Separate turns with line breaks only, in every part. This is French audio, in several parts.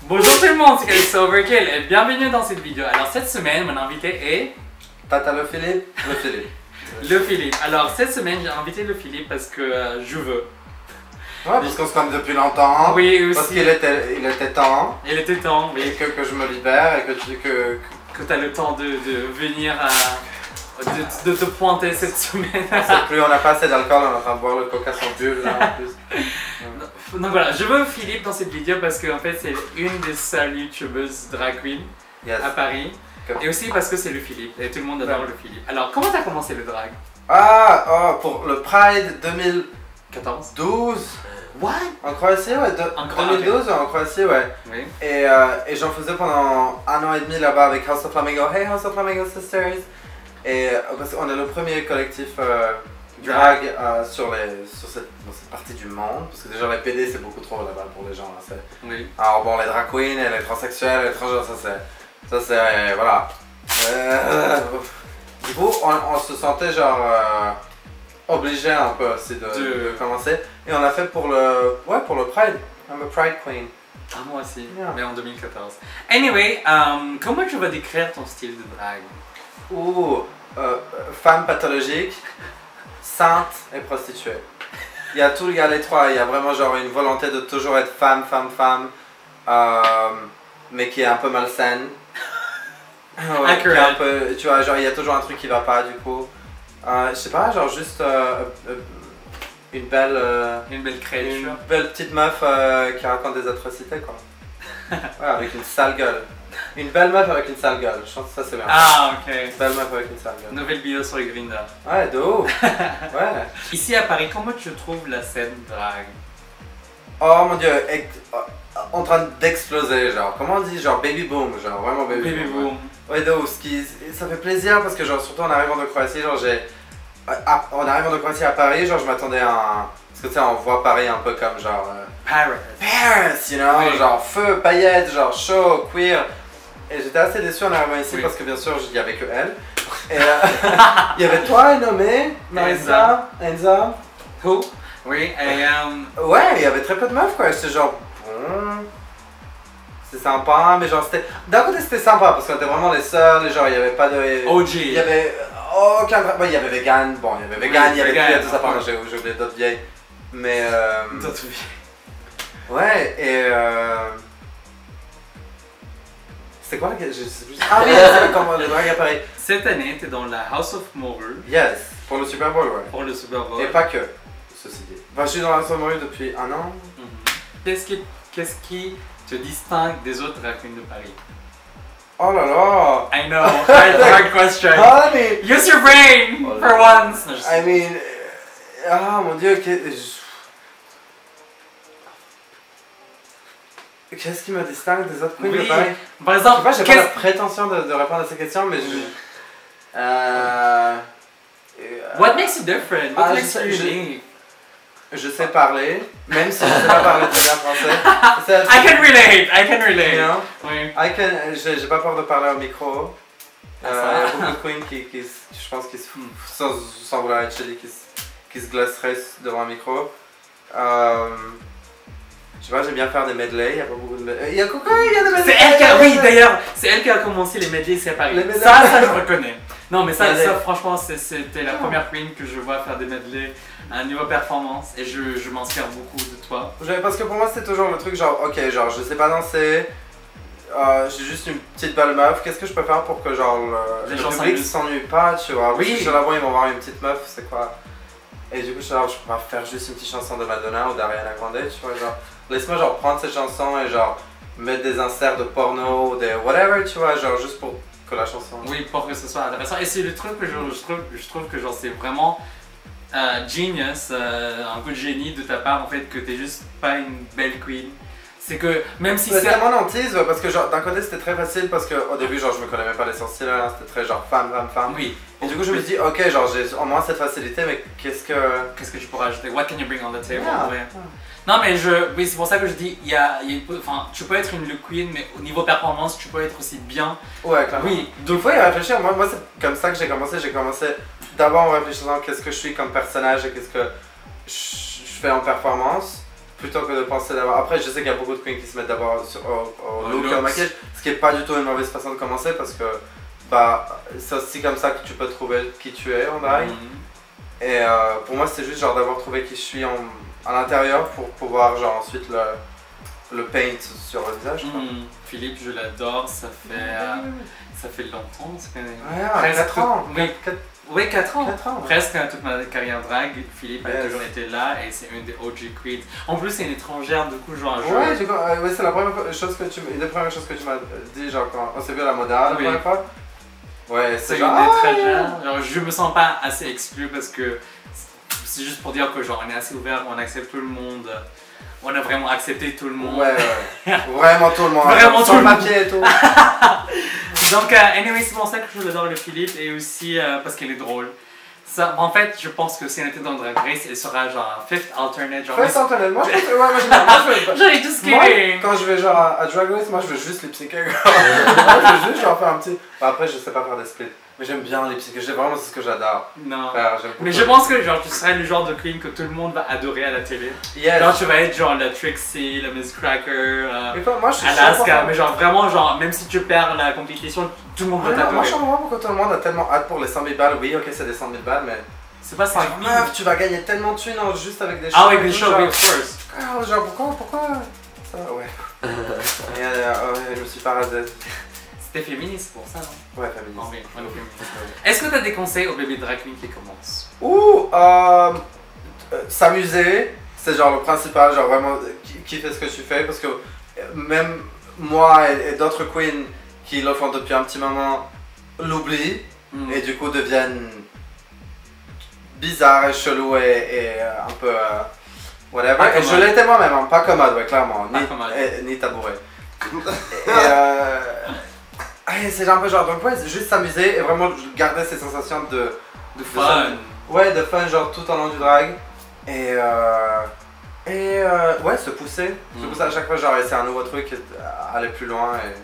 Bonjour tout le monde, c'est Calixto Overkill et bienvenue dans cette vidéo. Alors cette semaine, mon invité est...
Tata le Philippe.
Le Philippe. Alors cette semaine, j'ai invité le Philippe parce que je veux.
Ouais, parce qu'on se connaît depuis longtemps.
Oui, aussi.
Parce qu'il était temps.
Il était temps, oui.
Et que je me libère et que
tu as le temps de venir de te pointer cette semaine.
Plus on n'a pas assez d'alcool, on est en train de boire le coca sans bulle là en plus.
Donc voilà, je veux Philippe dans cette vidéo parce qu'en fait c'est une des seules youtubeuses drag queen à Paris. Et aussi parce que c'est le Philippe et tout le monde adore le Philippe. Alors comment t'as commencé le drag?
Pour le Pride 2014 12.
What?
En Croatie, ouais. 2012 en Croatie, ouais.
Oui.
Et j'en faisais pendant 1 an et demi là-bas avec House of Flamingo. Hey House of Flamingo Sisters! Et parce qu'on est le premier collectif drag dans cette partie du monde. Parce que déjà les PD c'est beaucoup trop là-bas pour les gens. Là,
oui.
Alors bon, les drag queens et les transsexuels, les transgenres, ça c'est voilà. Du coup, on se sentait genre obligé un peu aussi de commencer. Et on l'a fait pour le Pride. I'm a Pride Queen.
Ah, moi aussi,
Yeah.
mais en 2014. Anyway, comment tu vas décrire ton style de drag?
Femme pathologique, sainte et prostituée. Il y a les trois. Il y a vraiment genre une volonté de toujours être femme, mais qui est un peu malsaine. Ouais, qui est un peu, tu vois, genre il y a toujours un truc qui va pas du coup. Je sais pas, genre juste une belle
créature.
Une belle petite meuf qui raconte des atrocités quoi. Ouais, avec une sale gueule. Une belle meuf avec une sale gueule, je pense que ça c'est bien.
Ah ok.
Belle meuf avec une sale gueule.
Nouvelle vidéo sur les Grindr.
Ouais, de ouf. Ouais.
Ici à Paris, comment tu trouves la scène drag?
Oh mon dieu, en train d'exploser genre. Comment on dit genre baby boom, genre vraiment baby boom. Ouais, de ouf, ça fait plaisir parce que genre surtout en arrivant de Croatie, genre en arrivant de Croatie à Paris, genre je m'attendais à un... Parce que tu sais, on voit Paris un peu comme genre...
Paris,
you know,
oui.
Genre feu, paillettes, genre chaud, queer. Et j'étais assez déçu en arrivant ici
oui.
parce que bien sûr, il n'y avait que elle. Et il y avait toi, nommé, Marissa, Enza.
Who? Oui, et
Ouais, il y avait très peu de meufs quoi, j'étais genre... Bon... C'est sympa, mais genre c'était... D'un côté c'était sympa parce qu'on était vraiment les seuls, genre il n'y avait pas de...
OG.
Il y avait aucun... Bon, il y avait vegan, bon il y avait vegan, il y avait
vegan,
tout ça, pardon, j'ai oublié d'autres vieilles. Mais
d'autres vieilles.
Ouais, et c'est quoi la... Je sais plus... Ah oui, c'est comme le drag à Paris.
Cette année, t'es dans la House of Moru.
Yes, pour le Super Bowl, ouais.
Pour le Super Bowl.
Et pas que, ceci dit. Enfin, je suis dans la House of Moru depuis 1 an.
Qu'est-ce qui te distingue des autres drag queens de Paris?
Oh là là!
I know, hard question.
Honey!
Use your brain for once. No,
I mean... Ah mon dieu, qu'est-ce qui me distingue des autres queens de Paris?
Par exemple,
je sais pas, j'ai pas la prétention de répondre à ces questions, mais
what makes you different? What makes you unique?
Je sais parler, même si je sais pas parler très bien français.
I can relate.
You know?
Oui.
J'ai pas peur de parler au micro. Il y a beaucoup de queens je pense, qui sans vouloir être shady, qui se glaceraient devant un micro. Je sais pas, j'aime bien faire des medleys, il y a pas beaucoup de medleys. Il y a des medleys!
C'est elle qui a, oui d'ailleurs, c'est elle qui a commencé les medleys ici à Paris. Ça je reconnais. Non mais ça franchement, c'était la première queen que je vois faire des medleys à un niveau performance et je m'inspire beaucoup de toi.
Parce que pour moi c'était toujours le truc genre, ok, genre je sais pas danser, j'ai juste une petite belle meuf, qu'est-ce que je peux faire pour que genre le public s'ennuie pas, tu vois? Oui. Parce que là-bas ils vont voir une petite meuf, c'est quoi? Et du coup je suis là, je peux pas faire juste une petite chanson de Madonna ou d'Ariana Grande, tu vois, genre laisse-moi genre prendre cette chanson et genre mettre des inserts de porno ou des whatever, tu vois, genre juste pour que la chanson...
Oui, pour que ce soit intéressant. Et c'est le truc que je trouve que genre c'est vraiment genius, un peu de génie de ta part en fait, que t'es juste pas une belle queen. C'est que même si
c'est mon hantise, parce que genre d'un côté c'était très facile parce qu'au début genre je me connais même pas les sourcils, c'était très genre femme.
Oui.
Et du coup je me dis ok genre j'ai au moins cette facilité, mais qu'est-ce
que tu pourras ajouter? What can you bring on the table?
Yeah.
Non mais oui, c'est pour ça que je dis enfin, tu peux être une look queen, mais au niveau performance tu peux être aussi bien.
Ouais, clairement.
Oui.
Donc il faut y réfléchir. Moi c'est comme ça que j'ai commencé d'abord en réfléchissant qu'est-ce que je suis comme personnage et qu'est-ce que je fais en performance. plutôt que de penser d'avoir. Après, je sais qu'il y a beaucoup de queens qui se mettent d'abord au look et au maquillage, ce qui est pas du tout une mauvaise façon de commencer parce que bah, c'est aussi comme ça que tu peux trouver qui tu es en drag. Et pour moi, c'est juste genre d'avoir trouvé qui je suis à l'intérieur pour pouvoir genre ensuite le paint sur le visage.
Philippe, je l'adore, ça fait longtemps, ça fait
presque 4 ans.
Oui, 4 ans.
4 ans.
Presque toute ma carrière drag, Philippe a toujours été là et c'est une des OG queens. En plus, c'est une étrangère, du coup, genre.
Ouais, c'est la première chose que une des premières choses que tu m'as dit, genre quand on s'est vu à la Moda la première fois. Ouais,
c'est une étrangère. Genre, je me sens pas assez exclu parce que c'est juste pour dire que genre on est assez ouvert, on accepte tout le monde. On a vraiment accepté tout le monde.
Ouais. Vraiment tout le monde.
Vraiment tout le monde.
Papier et tout.
Donc, anyway, c'est pour ça que je l'adore le Philippe et aussi parce qu'elle est drôle. Ça, en fait, je pense que si elle était dans Drag Race, elle sera genre fifth alternate. Genre
fifth alternate, moi je
Genre, just kidding.
Quand je vais genre à Drag Race, moi je veux juste lip-syncer. Moi je veux juste genre faire un petit. Après, je sais pas faire des splits. Mais j'aime bien les psychés, vraiment c'est ce que j'adore.
Non. Mais je pense que genre tu serais le genre de queen que tout le monde va adorer à la télé.
Yes.
Genre tu vas être genre la Trixie, la Miss Cracker,
moi, je suis
Alaska, mais genre vraiment genre même si tu perds la compétition, tout le monde va t'adorer.
Moi je comprends pourquoi tout le monde a tellement hâte pour les 100 000 balles. Oui, ok, c'est des 100 000 balles, mais
c'est pas 5 000.
Meuf, tu vas gagner tellement de thunes juste avec des shows.
Ah oui, des shows, oui, of course.
Genre pourquoi ça, ouais. Je me suis pas rasé.
T'es féministe pour ça, non?
Ouais, féministe.
Oh, oui, féministe. Est-ce que t'as des conseils aux bébés drag queen qui commencent?
S'amuser, c'est genre le principal, genre vraiment kiffer ce que tu fais parce que même moi et d'autres queens qui le font depuis un petit moment l'oublient et du coup deviennent bizarres et chelous et un peu whatever. Et je l'étais moi-même, hein, pas commode, ouais, clairement, ni tabouret. C'est un peu genre, donc ouais, c'est juste s'amuser et vraiment garder ces sensations de
fun.
Ouais, de fun, genre tout au long du drag. Et ouais, se pousser. Se pousser à chaque fois, genre essayer un nouveau truc, aller plus loin et.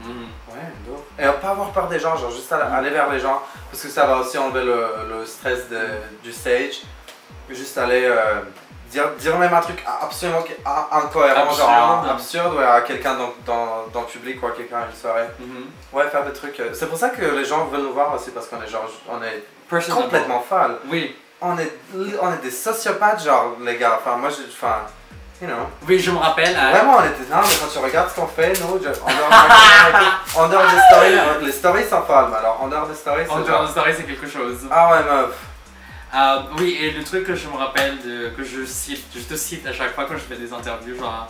Ouais, lourd. Et pas avoir peur des gens, genre juste aller vers les gens, parce que ça va aussi enlever le stress du stage. Juste aller. Dire même un truc absolument incohérent, genre absurde ouais, à quelqu'un dans le public ou à quelqu'un à une soirée. Ouais, faire des trucs. C'est pour ça que les gens veulent nous voir aussi parce qu'on est genre, on est complètement folles.
Oui.
On est des sociopathes, genre les gars. Enfin, moi, you know.
Oui, je me rappelle.
Vraiment, on était. Non, mais quand tu regardes ce qu'on fait, nous, en dehors des stories, les stories sont folles, mais alors en dehors des stories, c'est.
En dehors des stories, c'est quelque chose.
Ah ouais, meuf.
Oui, et le truc que je me rappelle, que je te cite à chaque fois quand je fais des interviews, genre,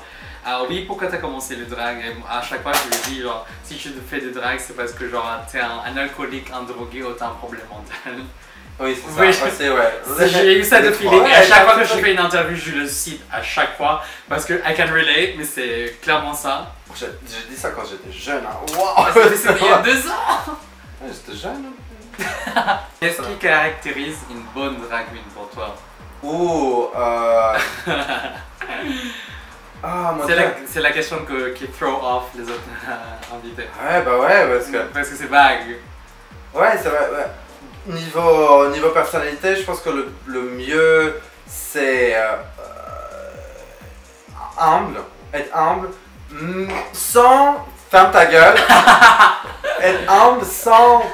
oui, pourquoi t'as commencé le drag? Et à chaque fois, je lui dis, genre, si tu fais du drag, c'est parce que, genre, t'es un alcoolique, un drogué ou t'as un problème mental.
Oui, c'est ça, c'est ouais.
J'ai eu ça de feeling, et à chaque fois que je fais une interview, je le cite à chaque fois, parce que I can relate, mais c'est clairement ça.
J'ai dit ça quand j'étais jeune, hein. Wow!
C'était il y a 2 ans!
Ouais, j'étais jeune, hein.
Qu'est-ce qui caractérise une bonne drag queen pour toi? C'est la question qui throw off les autres invités.
Ouais, bah ouais,
parce que c'est vague.
Ouais, c'est vrai. Ouais. Niveau personnalité, je pense que le mieux c'est être humble, sans ferme ta gueule, être humble sans.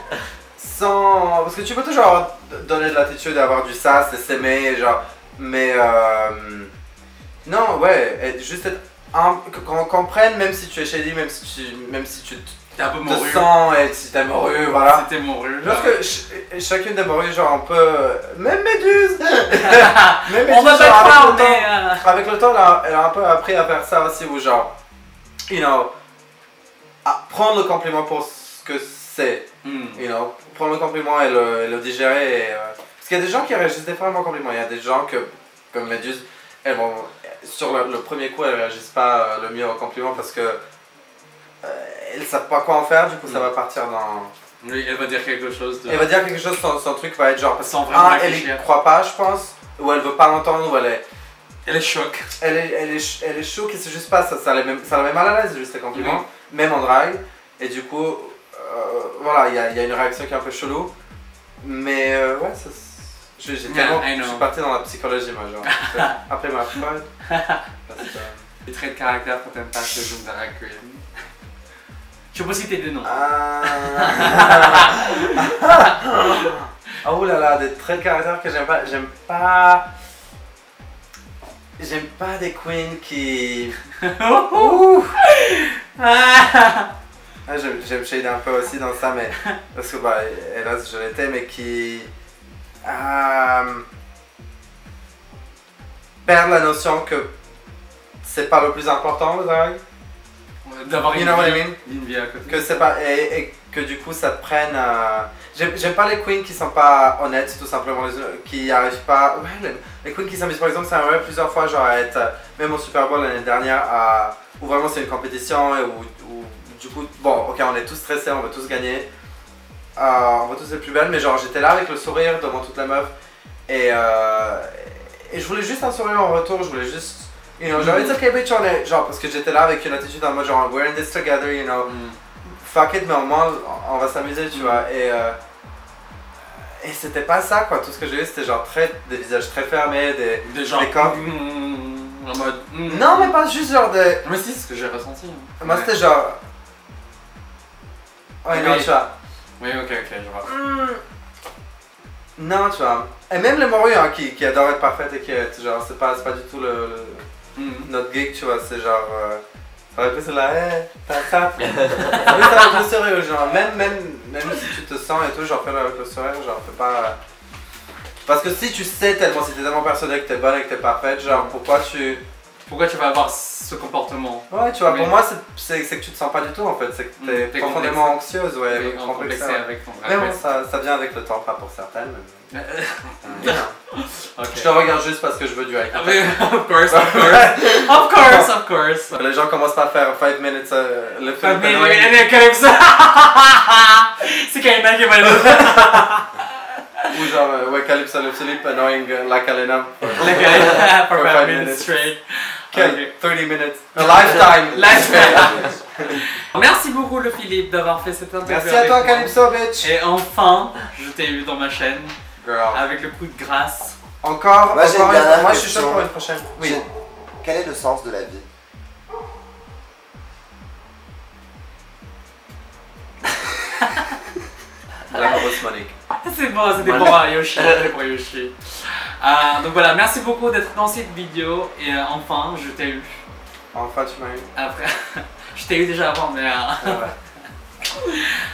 Parce que tu peux toujours donner de l'attitude, avoir du sass et s'aimer, genre. Mais non, ouais, juste être humble, qu'on comprenne, même si tu es shady, même si tu
t'es un peu
te
morue.
sens et si t'es morue, voilà.
Si t'es morue.
Parce que chacune des morues, genre, on peut. Même Méduse!
On va pas croire, mais.
Avec le temps, elle a un peu appris à faire ça aussi, où genre. You know. Prendre le compliment pour ce que c'est. You know. Prendre le compliment et le digérer. Parce qu'il y a des gens qui réagissent différemment au compliment. Il y a des gens comme Méduse, elles vont. Sur le premier coup, elles réagissent pas le mieux au compliment parce que. Elles savent pas quoi en faire, du coup ça va partir dans...
Oui, elle va dire quelque chose de...
Elle va dire quelque chose, son truc va être genre...
Sans vraiment
elle y croit pas, je pense, ou elle veut pas l'entendre, ou elle est...
Elle est choc.
Elle est choc et c'est juste pas ça la met mal à l'aise, juste les compliments, même en drag. Et du coup, voilà, il y a une réaction qui est un peu chelou. Mais ouais, Je suis parti dans la psychologie, moi, genre. Après ma Freud.
Les traits de caractère quand t'aimes pas ce jeu de drag queen. Je sais pas si t'es des noms.
Oh là là, des traits de caractère que j'aime pas. J'aime pas des queens qui. J'aime shade un peu aussi dans ça, mais. Parce que, bah, hélas, je l'étais, mais qui. Perdent la notion que c'est pas le plus important, le drag.
D'avoir une vie à côté.
Que c'est pas. Et que du coup, ça te prenne. J'aime pas les queens qui sont pas honnêtes, tout simplement, qui arrivent pas. Ouais, les queens qui s'amusent, par exemple, ça m'arrive plusieurs fois, genre à être, même au Super Bowl l'année dernière, où vraiment c'est une compétition, et où du coup, bon, ok, on est tous stressés, on veut tous gagner, on veut tous être plus belles, mais genre j'étais là avec le sourire devant toute la meuf, et je voulais juste un sourire en retour, je voulais juste, you know, genre, it's okay bitch, on est, genre, parce que j'étais là avec une attitude en mode genre, we're in this together, you know. Fuck it, mais au moins on va s'amuser, tu vois. Et c'était pas ça, quoi. Tout ce que j'ai eu, c'était genre des visages très fermés, des corps.
En mode.
Non, mais pas juste genre de.
Mais si, c'est ce que j'ai ressenti.
Moi, c'était genre. Ouais, non, tu vois.
Oui, ok, je vois.
Non, tu vois. Et même les morues hein, qui adorent être parfaites et qui genre, c'est pas du tout notre gig, tu vois. C'est genre. Ça aurait pu se là, ça va avec le sourire, genre, même si tu te sens et tout, genre, fais-le avec le sourire, genre, fais pas. Parce que si tu sais tellement, si t'es tellement persuadé que t'es bonne et que t'es parfaite, genre, pourquoi tu vas avoir ce comportement? Ouais, tu vois, pour moi, c'est que tu te sens pas du tout en fait, c'est que t'es profondément anxieuse, ouais,
complexée avec ton drag.
Mais bon, ça vient avec le temps, pas pour certaines, mais. Okay. Je te regarde juste parce que je veux du eye contact.
Of course.
Les gens commencent pas à faire 5 minutes le film.
5 minutes, Calypso. C'est Kaina qui va le
ou genre, ouais, Calypso le slip annoying like Alena
for 5 minutes straight.
Okay. 30 minutes. A lifetime.
Merci beaucoup le Philippe d'avoir fait cette interview.
Merci à toi Calypso bitch.
Et enfin, je t'ai eu dans ma chaîne.
Girl.
Avec le coup de grâce.
Encore,
moi
je suis chaud pour une prochaine.
Oui. Quel est le sens de la vie?
La grosse Monique.
C'est bon, c'était pour Yoshi. Donc voilà, merci beaucoup d'être dans cette vidéo. Et enfin, je t'ai eu.
Enfin, tu m'as eu.
Après, je t'ai eu déjà avant, mais.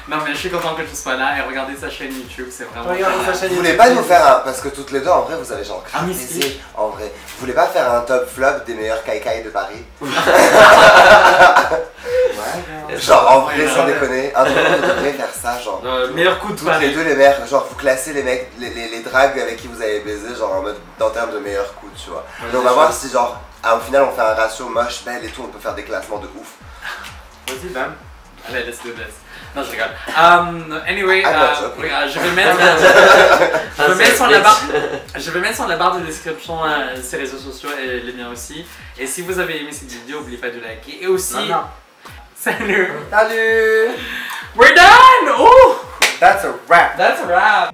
Non mais je suis content que tu sois là et regardez sa chaîne YouTube, c'est vraiment.
Regardez sa chaîne YouTube. Vous voulez pas nous faire un. Parce que toutes les deux en vrai vous avez genre craqué en vrai. Vous voulez pas faire un top flop des meilleurs caïcaï de Paris? Ouais, genre en vrai sans déconner, un jour vous devriez faire ça genre.
Meilleur coup de Paris.
Les deux les meilleurs, genre vous classez les mecs, les drags avec qui vous avez baisé genre en mode en termes de meilleurs coups tu vois. Et on va voir si genre au final on fait un ratio moche, belle et tout, on peut faire des classements de ouf.
Vas-y Bam.
Allez, let's do this. Non, je rigole. Anyway, je vais mettre sur la barre de description ses réseaux sociaux et les miens aussi. Et si vous avez aimé cette vidéo, n'oubliez pas de liker. Et aussi, salut.
Salut.
We're done. Oh,
that's a wrap.
That's a wrap.